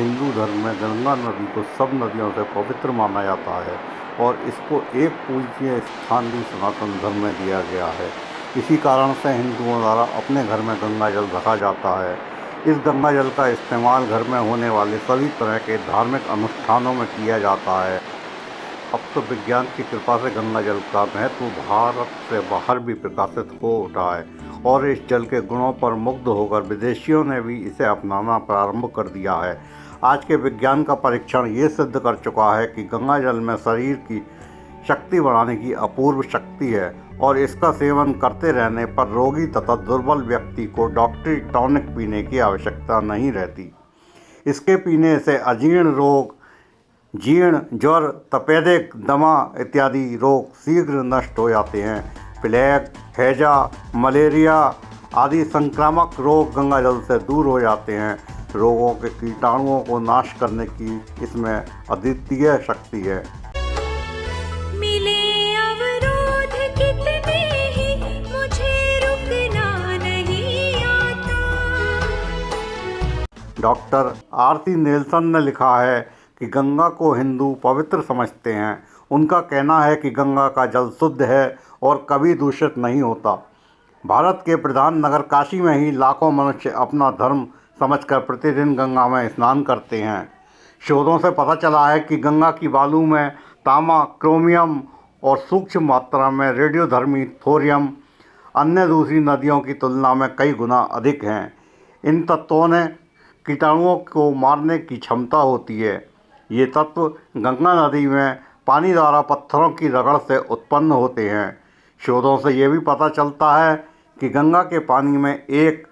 हिंदू धर्म में गंगा नदी को सब नदियों से पवित्र माना जाता है और इसको एक पूज्य स्थान भी सनातन धर्म में दिया गया है। इसी कारण से हिंदुओं द्वारा अपने घर में गंगा जल रखा जाता है। इस गंगा जल का इस्तेमाल घर में होने वाले सभी तरह के धार्मिक अनुष्ठानों में किया जाता है। अब तो विज्ञान की कृपा से गंगा जल का महत्व भारत से बाहर भी प्रकाशित हो उठा है और इस जल के गुणों पर मुग्ध होकर विदेशियों ने भी इसे अपनाना प्रारंभ कर दिया है। आज के विज्ञान का परीक्षण ये सिद्ध कर चुका है कि गंगा जल में शरीर की शक्ति बढ़ाने की अपूर्व शक्ति है और इसका सेवन करते रहने पर रोगी तथा दुर्बल व्यक्ति को डॉक्टरी टॉनिक पीने की आवश्यकता नहीं रहती। इसके पीने से अजीर्ण रोग, जीर्ण, ज्वर, तपेदिक, दमा इत्यादि रोग शीघ्र नष्ट हो जाते हैं। प्लेग, हैजा, मलेरिया आदि संक्रामक रोग गंगा जल से दूर हो जाते हैं। रोगों के कीटाणुओं को नाश करने की इसमें अद्वितीय शक्ति है। मिले अवरोध कितने ही मुझे रुकना नहीं आता। डॉक्टर आरती नेल्सन ने लिखा है कि गंगा को हिंदू पवित्र समझते हैं। उनका कहना है कि गंगा का जल शुद्ध है और कभी दूषित नहीं होता। भारत के प्रधान नगर काशी में ही लाखों मनुष्य अपना धर्म समझकर प्रतिदिन गंगा में स्नान करते हैं। शोधों से पता चला है कि गंगा की बालू में तांबा, क्रोमियम और सूक्ष्म मात्रा में रेडियोधर्मी थोरियम अन्य दूसरी नदियों की तुलना में कई गुना अधिक हैं। इन तत्वों ने कीटाणुओं को मारने की क्षमता होती है। ये तत्व गंगा नदी में पानी द्वारा पत्थरों की रगड़ से उत्पन्न होते हैं। शोधों से ये भी पता चलता है कि गंगा के पानी में एक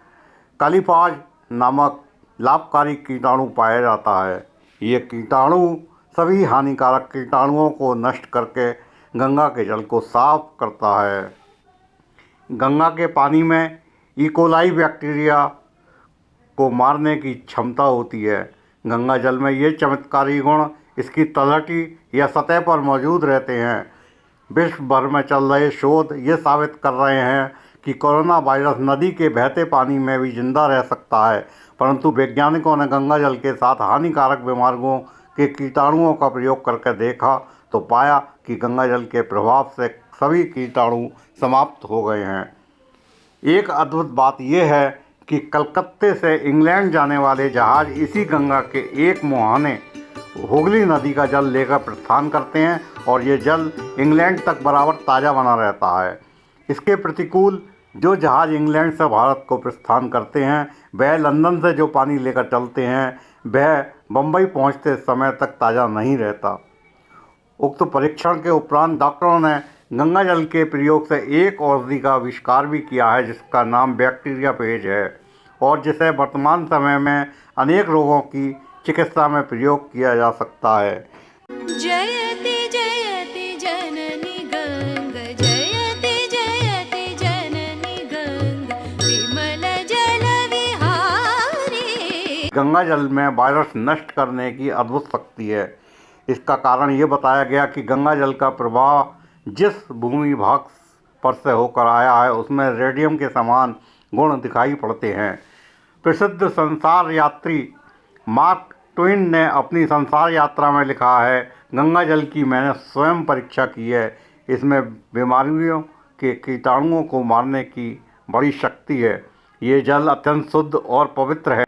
कालीफाज नामक लाभकारी कीटाणु पाया जाता है। ये कीटाणु सभी हानिकारक कीटाणुओं को नष्ट करके गंगा के जल को साफ करता है। गंगा के पानी में इकोलाई बैक्टीरिया को मारने की क्षमता होती है। गंगा जल में ये चमत्कारी गुण इसकी तलहटी या सतह पर मौजूद रहते हैं। विश्व भर में चल रहे शोध ये साबित कर रहे हैं कि कोरोना वायरस नदी के बहते पानी में भी जिंदा रह सकता है, परंतु वैज्ञानिकों ने गंगा जल के साथ हानिकारक बीमारियों के कीटाणुओं का प्रयोग करके देखा तो पाया कि गंगा जल के प्रभाव से सभी कीटाणु समाप्त हो गए हैं। एक अद्भुत बात यह है कि कलकत्ते से इंग्लैंड जाने वाले जहाज इसी गंगा के एक मुहाने हुगली नदी का जल लेकर प्रस्थान करते हैं और ये जल इंग्लैंड तक बराबर ताज़ा बना रहता है। इसके प्रतिकूल जो जहाज इंग्लैंड से भारत को प्रस्थान करते हैं वह लंदन से जो पानी लेकर चलते हैं वह बम्बई पहुंचते समय तक ताज़ा नहीं रहता। उक्त परीक्षण के उपरांत डॉक्टरों ने गंगा जल के प्रयोग से एक औषधि का आविष्कार भी किया है जिसका नाम बैक्टीरिया पेज है और जिसे वर्तमान समय में अनेक रोगों की चिकित्सा में प्रयोग किया जा सकता है। जयते जयते जननी गंगा, जयते जयते जननी गंगा, विमल जल विहारी। गंगा जल में वायरस नष्ट करने की अद्भुत शक्ति है। इसका कारण ये बताया गया कि गंगा जल का प्रभाव जिस भूमि भाग पर से होकर आया है उसमें रेडियम के समान गुण दिखाई पड़ते हैं। प्रसिद्ध संसार यात्री मार्क ट्वेन ने अपनी संसार यात्रा में लिखा है, गंगा जल की मैंने स्वयं परीक्षा की है। इसमें बीमारियों के कीटाणुओं को मारने की बड़ी शक्ति है। ये जल अत्यंत शुद्ध और पवित्र है।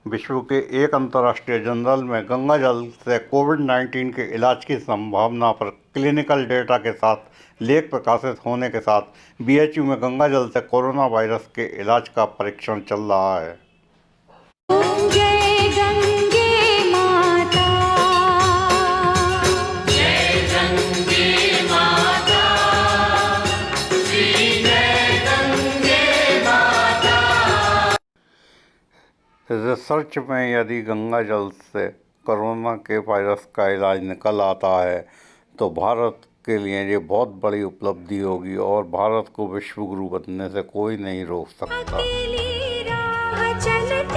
विश्व के एक अंतर्राष्ट्रीय जर्नल में गंगा जल से कोविड-19 के इलाज की संभावना पर क्लिनिकल डेटा के साथ लेख प्रकाशित होने के साथ बीएचयू में गंगा जल से कोरोना वायरस के इलाज का परीक्षण चल रहा है। जय गंगे माता, जय गंगे माता, श्री जय गंगे माता। रिसर्च में यदि गंगा जल से कोरोना के वायरस का इलाज निकल आता है तो भारत के लिए ये बहुत बड़ी उपलब्धि होगी और भारत को विश्व गुरु बनने से कोई नहीं रोक सकता। अकेली राह चलती